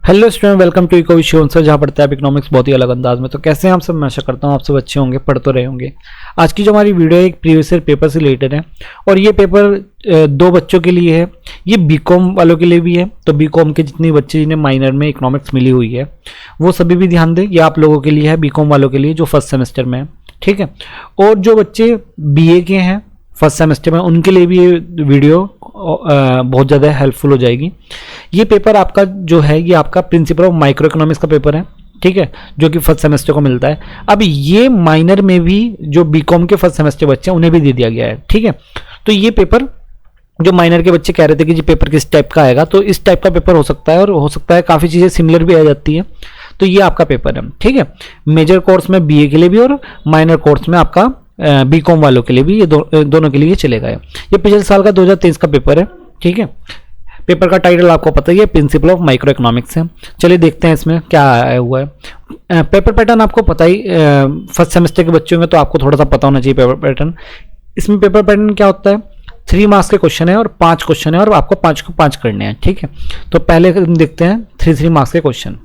Hello student, welcome to eco विषय sir, जहाँ पढ़ते हैं आप इकोनॉमिक्स बहुत ही अलग अंदाज में। तो कैसे हैं आप सब? मैं आशा करता हूँ आप सब अच्छे होंगे, पढ़ तो रहे होंगे। आज की जो हमारी वीडियो है एक प्रीवियस ईयर पेपर से रिलेटेड है और ये पेपर दो बच्चों के लिए है। ये बीकॉम वालों के लिए भी है, तो बीकॉम के जितने बच्चे जिन्हें माइनर में इकोनॉमिक्स मिली हुई है वो सभी भी ध्यान दें। ये आप लोगों के लिए है, बीकॉम वालों के लिए जो फर्स्ट सेमेस्टर में है, ठीक है। और जो बच्चे बीए के हैं फर्स्ट सेमेस्टर में, उनके लिए भी ये वीडियो बहुत ज़्यादा हेल्पफुल हो जाएगी। ये पेपर आपका जो है ये आपका प्रिंसिपल ऑफ माइक्रो इकोनॉमिक्स का पेपर है, ठीक है, जो कि फर्स्ट सेमेस्टर को मिलता है। अब ये माइनर में भी जो बीकॉम के फर्स्ट सेमेस्टर बच्चे हैं उन्हें भी दे दिया गया है, ठीक है। तो ये पेपर जो माइनर के बच्चे कह रहे थे कि ये पेपर किस टाइप का आएगा, तो इस टाइप का पेपर हो सकता है और हो सकता है काफ़ी चीज़ें सिमिलर भी आ जाती है। तो ये आपका पेपर है, ठीक है। मेजर कोर्स में बीए के लिए भी और माइनर कोर्स में आपका बीकॉम वालों के लिए भी, ये दोनों के लिए चलेगा। ये पिछले साल का 2023 का पेपर है, ठीक है। पेपर का टाइटल आपको पता ही है, प्रिंसिपल ऑफ माइक्रो इकोनॉमिक्स है। चलिए देखते हैं इसमें क्या आया हुआ है। पेपर पैटर्न आपको पता ही, फर्स्ट सेमेस्टर के बच्चों में तो आपको थोड़ा सा पता होना चाहिए पेपर पैटर्न। इसमें पेपर पैटर्न क्या होता है, 3 मार्क्स के क्वेश्चन है और 5 क्वेश्चन है और आपको 5 को 5 करने हैं, ठीक है। तो पहले देखते हैं 3 मार्क्स के क्वेश्चन।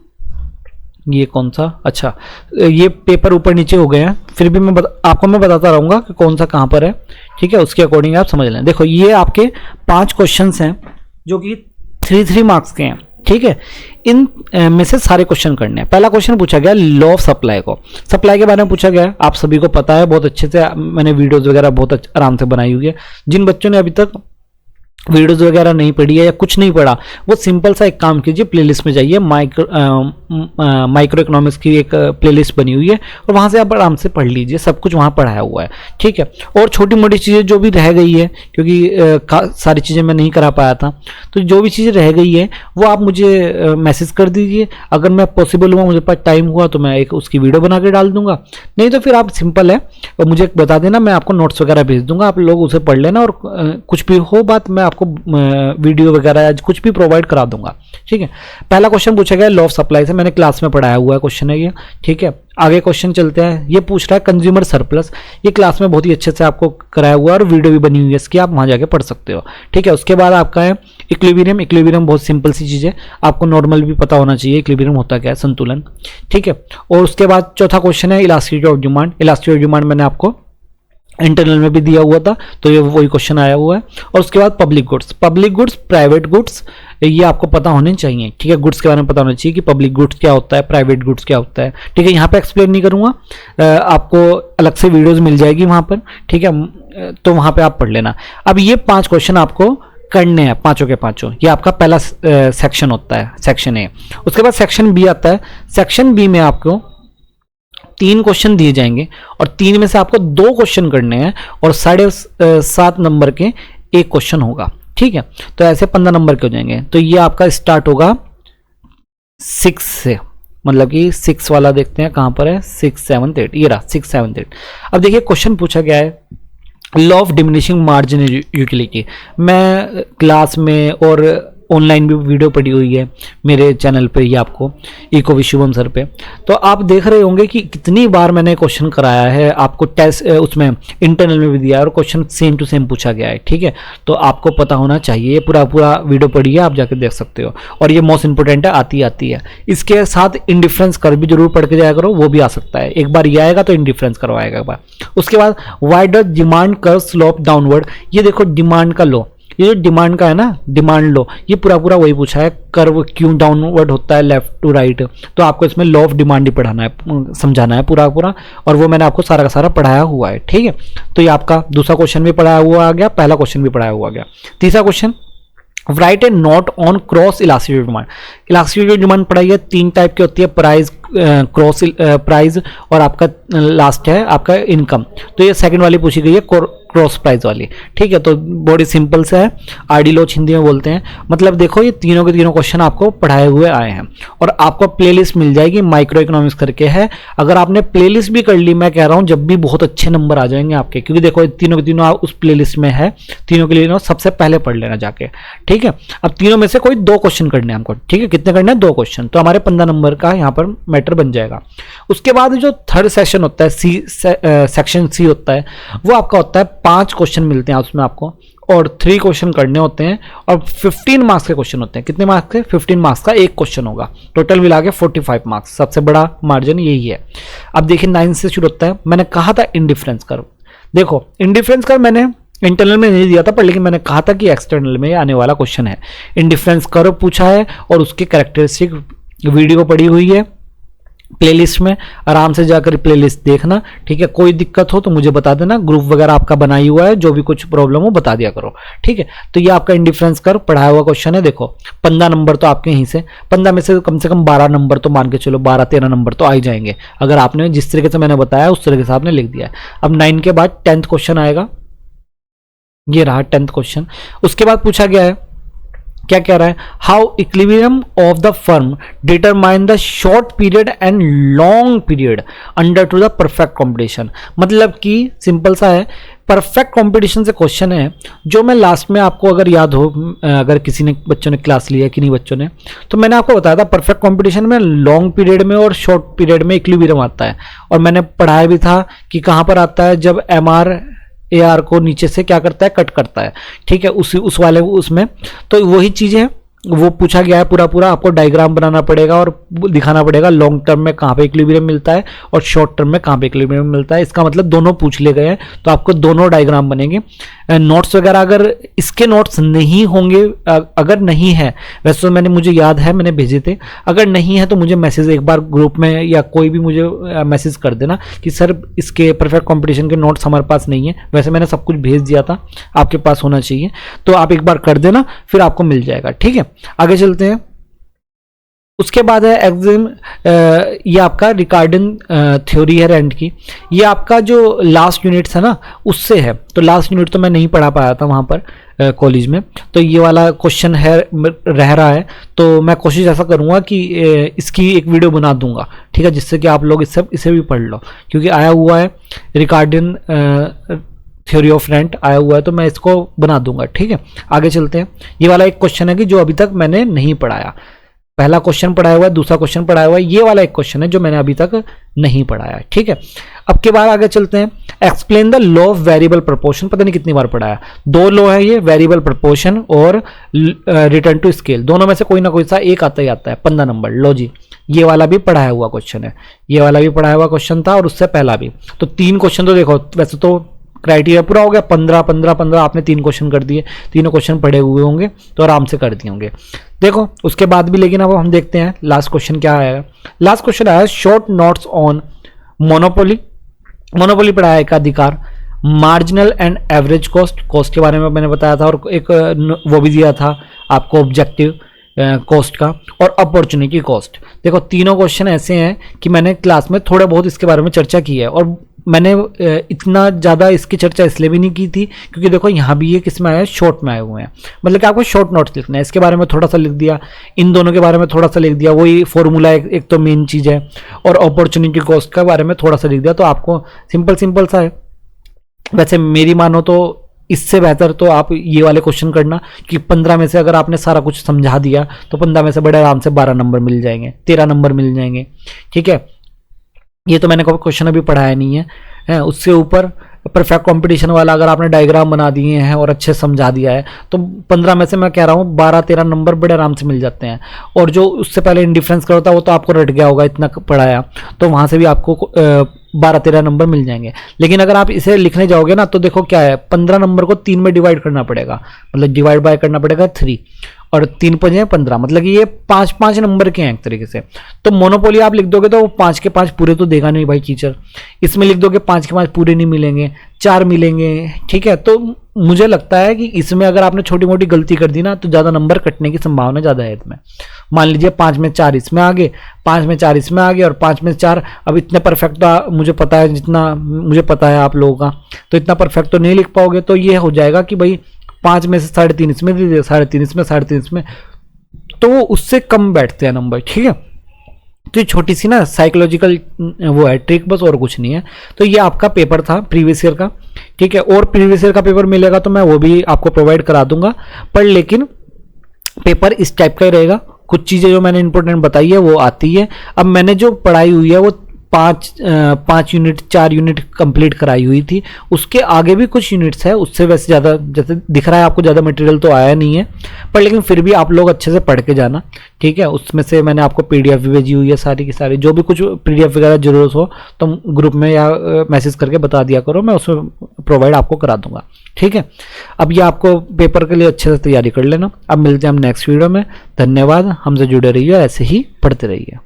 ये कौन सा, अच्छा ये पेपर ऊपर नीचे हो गए हैं, फिर भी आपको मैं बताता रहूँगा कि कौन सा कहाँ पर है, ठीक है। उसके अकॉर्डिंग आप समझ लें। देखो ये आपके 5 क्वेश्चंस हैं जो कि 3 मार्क्स के हैं, ठीक है। इन में से सारे क्वेश्चन करने हैं। पहला क्वेश्चन पूछा गया लॉ ऑफ सप्लाई को, सप्लाई के बारे में पूछा गया है। आप सभी को पता है, बहुत अच्छे से मैंने वीडियोज़ वगैरह बहुत आराम से बनाई हुई है। जिन बच्चों ने अभी तक वीडियोस वगैरह नहीं पढ़ी है या कुछ नहीं पढ़ा, वो सिंपल सा एक काम कीजिए, प्लेलिस्ट में जाइए। माइक्रो इकोनॉमिक्स की एक प्लेलिस्ट बनी हुई है और वहाँ से आप आराम से पढ़ लीजिए, सब कुछ वहाँ पढ़ाया हुआ है, ठीक है। और छोटी मोटी चीज़ें जो भी रह गई है, क्योंकि सारी चीज़ें मैं नहीं करा पाया था, तो जो भी चीज़ें रह गई है वो आप मुझे मैसेज कर दीजिए। अगर मैं पॉसिबल हुआ, मुझे पास टाइम हुआ, तो मैं एक उसकी वीडियो बना के डाल दूंगा। नहीं तो फिर आप सिंपल है मुझे बता देना, मैं आपको नोट्स वगैरह भेज दूंगा, आप लोग उसे पढ़ लेना और कुछ भी हो बात मैं आपको वीडियो वगैरह कुछ भी प्रोवाइड करा दूंगा, ठीक है। पहला क्वेश्चन पूछा गया लॉ ऑफ सप्लाई से, मैंने क्लास में पढ़ाया हुआ है क्वेश्चन है ये, ठीक है। आगे क्वेश्चन चलते हैं। ये पूछ रहा है कंज्यूमर सरप्लस, ये क्लास में बहुत ही अच्छे से आपको कराया हुआ है और वीडियो भी बनी हुई है इसकी, आप वहां जाके पढ़ सकते हो, ठीक है। उसके बाद आपका है इक्विलिब्रियम। इक्विलिब्रियम बहुत सिंपल सी चीज़ है, आपको नॉर्मल भी पता होना चाहिए इक्विलिब्रियम होता क्या है, संतुलन, ठीक है। और उसके बाद चौथा क्वेश्चन है elasticity of demand. Elasticity of demand मैंने आपको इंटरनल में भी दिया हुआ था, तो ये वही क्वेश्चन आया हुआ है। और उसके बाद public goods, public goods, private goods, ये आपको पता होने चाहिए, ठीक है। गुड्स के बारे में पता होना चाहिए कि पब्लिक गुड्स क्या होता है, प्राइवेट गुड्स क्या होता है, ठीक है। यहाँ पे एक्सप्लेन नहीं करूँगा, आपको अलग से वीडियोस मिल जाएगी वहाँ पर, ठीक है, तो वहाँ पे आप पढ़ लेना। अब ये 5 क्वेश्चन आपको करने हैं, पांचों के पांचों। ये आपका पहला सेक्शन होता है, सेक्शन ए। उसके बाद सेक्शन बी आता है। सेक्शन बी में आपको 3 क्वेश्चन दिए जाएंगे और 3 में से आपको 2 क्वेश्चन करने हैं और 7.5 नंबर के 1 क्वेश्चन होगा, ठीक है। तो ऐसे 15 नंबर के हो जाएंगे। तो ये आपका स्टार्ट होगा 6 से, मतलब कि 6 वाला देखते हैं कहां पर है, 6, 7, 8, ये रहा 6, 7, 8। अब देखिए क्वेश्चन पूछा गया है law of diminishing margin utility. मैं क्लास में और ऑनलाइन भी वीडियो पड़ी हुई है मेरे चैनल पे, ये आपको इको विशुभम सर पे, तो आप देख रहे होंगे कि कितनी बार मैंने क्वेश्चन कराया है आपको। टेस्ट उसमें इंटरनल में भी दिया है और क्वेश्चन सेम टू सेम पूछा गया है, ठीक है। तो आपको पता होना चाहिए, पूरा वीडियो पढ़िए, आप जाकर देख सकते हो। और ये मोस्ट इंपोर्टेंट है, आती है। इसके साथ इंडिफरेंस कर भी जरूर पढ़ के जाया करो, वो भी आ सकता है। एक बार ये आएगा तो इंडिफरेंस करवाएगा एक बार। उसके बाद why does demand curve slope downward. ये देखो डिमांड का लो, ये जो डिमांड का है ना, डिमांड लो, ये पूरा वही पूछा है, कर्व क्यों डाउनवर्ड होता है लेफ्ट टू राइट। तो आपको इसमें लॉ ऑफ डिमांड ही पढ़ाना है, समझाना है पूरा, और वो मैंने आपको सारा का सारा पढ़ाया हुआ है, ठीक है। तो ये आपका दूसरा क्वेश्चन भी पढ़ाया हुआ आ गया, पहला क्वेश्चन भी पढ़ाया हुआ आ गया। तीसरा question, right A note on cross elasticity demand. Elasticity demand पढ़ाई है, 3 टाइप की होती है, प्राइस, क्रॉस प्राइस और आपका लास्ट है आपका इनकम। तो ये सेकंड वाली पूछी गई है, क्रॉस प्राइस वाली, ठीक है। तो बड़ी सिंपल से है, आरडी लोच हिंदी में बोलते हैं। मतलब देखो ये तीनों के तीनों क्वेश्चन आपको पढ़ाए हुए आए हैं और आपको प्लेलिस्ट मिल जाएगी, माइक्रो इकोनॉमिक्स करके है। अगर आपने प्लेलिस्ट भी कर ली, मैं कह रहा हूँ जब भी बहुत अच्छे नंबर आ जाएंगे आपके, क्योंकि देखो तीनों के तीनों उस प्लेलिस्ट में है, तीनों के लिए सबसे पहले पढ़ लेना जाके, ठीक है। अब तीनों में से कोई 2 क्वेश्चन करने हैं हमको, ठीक है। कितने करने हैं? 2 क्वेश्चन, तो हमारे 15 नंबर का यहाँ पर मैटर बन जाएगा। उसके बाद जो थर्ड सेशन होता है, सेक्शन सी होता है, वो आपका होता है 5 क्वेश्चन मिलते हैं उसमें आपको। और 3 क्वेश्चन करने होते हैं और 15 मार्क्स के क्वेश्चन होते हैं। कितने मार्क्स के? 15 मार्क्स का एक क्वेश्चन होगा। टोटल मिला के 45 मार्क्स, सबसे बड़ा मार्जिन यही है। अब देखिए 9 से शुरू होता है। मैंने कहा था इंडिफरेंस कर्व, देखो इंडिफरेंस कर्व मैंने इंटरनल में नहीं दिया था, पर लेकिन मैंने कहा था कि एक्सटर्नल में आने वाला क्वेश्चन है। इंडिफरेंस कर्व पूछा है और उसकी कैरेक्टरिस्टिक वीडियो पड़ी हुई है प्लेलिस्ट में, आराम से जाकर प्लेलिस्ट देखना, ठीक है। कोई दिक्कत हो तो मुझे बता देना, ग्रुप वगैरह आपका बना ही हुआ है, जो भी कुछ प्रॉब्लम हो बता दिया करो, ठीक है। तो ये आपका इंडिफरेंस कर्व पढ़ाया हुआ क्वेश्चन है। देखो 15 नंबर तो आपके यहीं से 15 में से कम 12 नंबर तो मान के चलो, 12-13 नंबर तो आ ही जाएंगे अगर आपने जिस तरीके से मैंने बताया उस तरीके से आपने लिख दिया है। अब 9 के बाद 10th क्वेश्चन आएगा, ये रहा 10th क्वेश्चन। उसके बाद पूछा गया है, क्या कह रहा है, how equilibrium of the firm determine the short period and long period under to the perfect competition. मतलब कि सिंपल सा है, परफेक्ट कॉम्पिटिशन से क्वेश्चन है जो मैं लास्ट में आपको अगर याद हो, अगर किसी ने बच्चों ने क्लास लिया कि नहीं बच्चों ने, तो मैंने आपको बताया था परफेक्ट कॉम्पिटिशन में लॉन्ग पीरियड में और शॉर्ट पीरियड में इक्विलिब्रियम आता है। और मैंने पढ़ाया भी था कि कहाँ पर आता है, जब MR को नीचे से क्या करता है, कट करता है, ठीक है, उस वाले उसमें। तो वही चीजें वो पूछा गया है, पूरा आपको डायग्राम बनाना पड़ेगा और दिखाना पड़ेगा लॉन्ग टर्म में कहाँ पे इक्विलिब्रियम मिलता है और शॉर्ट टर्म में कहाँ पे इक्विलिब्रियम मिलता है। इसका मतलब दोनों पूछ ले गए हैं, तो आपको दोनों डायग्राम बनेंगे। नोट्स वगैरह अगर इसके नोट्स नहीं होंगे, अगर नहीं है, वैसे तो मुझे याद है मैंने भेजे थे, अगर नहीं है तो मुझे मैसेज एक बार ग्रुप में या कोई भी मुझे मैसेज कर देना कि सर इसके परफेक्ट कॉम्पिटिशन के नोट्स हमारे पास नहीं है। वैसे मैंने सब कुछ भेज दिया था, आपके पास होना चाहिए, तो आप एक बार कर देना, फिर आपको मिल जाएगा, ठीक है। आगे चलते हैं। उसके बाद है एग्जाम, ये आपका रिकॉर्डिंग थ्योरी है रेंट की। ये आपका जो लास्ट यूनिट है ना उससे है, तो लास्ट यूनिट तो मैं नहीं पढ़ा पाया था वहाँ पर कॉलेज में, तो ये वाला क्वेश्चन है रह रहा है। तो मैं कोशिश ऐसा करूँगा कि इसकी एक वीडियो बना दूंगा, ठीक है, जिससे कि आप लोग इसे भी पढ़ लो, क्योंकि आया हुआ है रिकॉर्डिंग थ्योरी ऑफ रेंट आया हुआ है, तो मैं इसको बना दूंगा, ठीक है। आगे चलते हैं। ये वाला एक क्वेश्चन है कि जो अभी तक मैंने नहीं पढ़ाया, पहला क्वेश्चन पढ़ाया हुआ है, दूसरा क्वेश्चन पढ़ाया हुआ है, ये वाला एक क्वेश्चन है जो मैंने अभी तक नहीं पढ़ाया, ठीक है। अब के बाद आगे चलते हैं। Explain the law of variable proportion, पता नहीं कितनी बार पढ़ाया, 2 लॉ है ये, वेरिएबल प्रोपोर्शन और रिटर्न टू स्केल, दोनों में से कोई ना कोई सा एक आता ही आता है। 15 नंबर लो जी, ये वाला भी पढ़ाया हुआ क्वेश्चन है, ये वाला भी पढ़ाया हुआ क्वेश्चन था और उससे पहला भी। तो 3 क्वेश्चन तो देखो, वैसे तो क्राइटेरिया पूरा हो गया, 15 आपने 3 क्वेश्चन कर दिए, तीनों क्वेश्चन पढ़े हुए होंगे तो आराम से कर दिए होंगे। देखो उसके बाद भी, लेकिन अब हम देखते हैं लास्ट क्वेश्चन क्या आएगा। लास्ट क्वेश्चन आया short notes on monopoly. Monopoly पढ़ाया एक अधिकार, मार्जिनल एंड एवरेज कॉस्ट के बारे में मैंने बताया था, और एक वो भी दिया था आपको ऑब्जेक्टिव कॉस्ट का, और अपॉर्चुनिटी कॉस्ट। देखो तीनों क्वेश्चन ऐसे हैं कि मैंने क्लास में थोड़ा बहुत इसके बारे में चर्चा की है, और मैंने इतना ज़्यादा इसकी चर्चा इसलिए भी नहीं की थी क्योंकि देखो यहाँ भी ये किस में आया है, शॉर्ट में आए हुए हैं, मतलब कि आपको शॉर्ट नोट्स लिखना है। इसके बारे में थोड़ा सा लिख दिया, इन दोनों के बारे में थोड़ा सा लिख दिया, वही फॉर्मूला एक तो मेन चीज़ है, और अपॉर्चुनिटी कॉस्ट के बारे में थोड़ा सा लिख दिया, तो आपको सिंपल सा है। वैसे मेरी मानो तो इससे बेहतर तो आप ये वाले क्वेश्चन करना कि 15 में से अगर आपने सारा कुछ समझा दिया तो 15 में से बड़े आराम से 12 नंबर मिल जाएंगे, 13 नंबर मिल जाएंगे, ठीक है। ये तो मैंने क्वेश्चन अभी पढ़ाया नहीं है। उससे ऊपर परफेक्ट कंपटीशन वाला अगर आपने डायग्राम बना दिए हैं और अच्छे समझा दिया है तो 15 में से मैं कह रहा हूँ 12-13 नंबर बड़े आराम से मिल जाते हैं। और जो उससे पहले इंडिफरेंस का होता है वो तो आपको रट गया होगा, इतना पढ़ाया, तो वहाँ से भी आपको 12-13 नंबर मिल जाएंगे। लेकिन अगर आप इसे लिखने जाओगे ना तो देखो क्या है, 15 नंबर को 3 में डिवाइड करना पड़ेगा, मतलब डिवाइड बाय करना पड़ेगा 3, और 3 5 हैं 15, मतलब कि ये 5-5 नंबर के हैं एक तरीके से। तो मोनोपोली आप लिख दोगे तो 5 के 5 पूरे तो देगा नहीं भाई टीचर, इसमें लिख दोगे 5 के 5 पूरे नहीं मिलेंगे, 4 मिलेंगे, ठीक है। तो मुझे लगता है कि इसमें अगर आपने छोटी मोटी गलती कर दी ना तो ज़्यादा नंबर कटने की संभावना ज़्यादा है इसमें। मान लीजिए 5 में 4 इसमें आ गए, 5 में 4 इसमें आ गए, और 5 में 4, अब इतने परफेक्ट तो मुझे पता है, जितना मुझे पता है आप लोगों का, तो इतना परफेक्ट तो नहीं लिख पाओगे। तो ये हो जाएगा कि भाई 5 में से 3.5 इसमें दे दिया, 3.5 इसमें, 3.5 इसमें, तो उससे कम बैठते हैं नंबर, ठीक है। तो ये छोटी सी ना साइकोलॉजिकल वो है ट्रिक, बस और कुछ नहीं है। तो ये आपका पेपर था प्रीवियस ईयर का, ठीक है। और प्रीवियस ईयर का पेपर मिलेगा तो मैं वो भी आपको प्रोवाइड करा दूंगा, पर लेकिन पेपर इस टाइप का ही रहेगा। कुछ चीज़ें जो मैंने इंपॉर्टेंट बताई है वो आती है। अब मैंने जो पढ़ाई हुई है वो पाँच यूनिट 4 यूनिट कंप्लीट कराई हुई थी। उसके आगे भी कुछ यूनिट्स है, उससे वैसे ज़्यादा जैसे दिख रहा है आपको ज़्यादा मटेरियल तो आया नहीं है, पर लेकिन फिर भी आप लोग अच्छे से पढ़ के जाना, ठीक है। उसमें से मैंने आपको PDF भी भेजी हुई है सारी की सारी, जो भी कुछ PDF वगैरह जरूरत हो तो ग्रुप में या मैसेज करके बता दिया करो, मैं उसमें प्रोवाइड आपको करा दूंगा, ठीक है। अब ये आपको पेपर के लिए अच्छे से तैयारी कर लेना। अब मिलते हैं हम नेक्स्ट वीडियो में। धन्यवाद, हमसे जुड़े रहिए, ऐसे ही पढ़ते रहिए।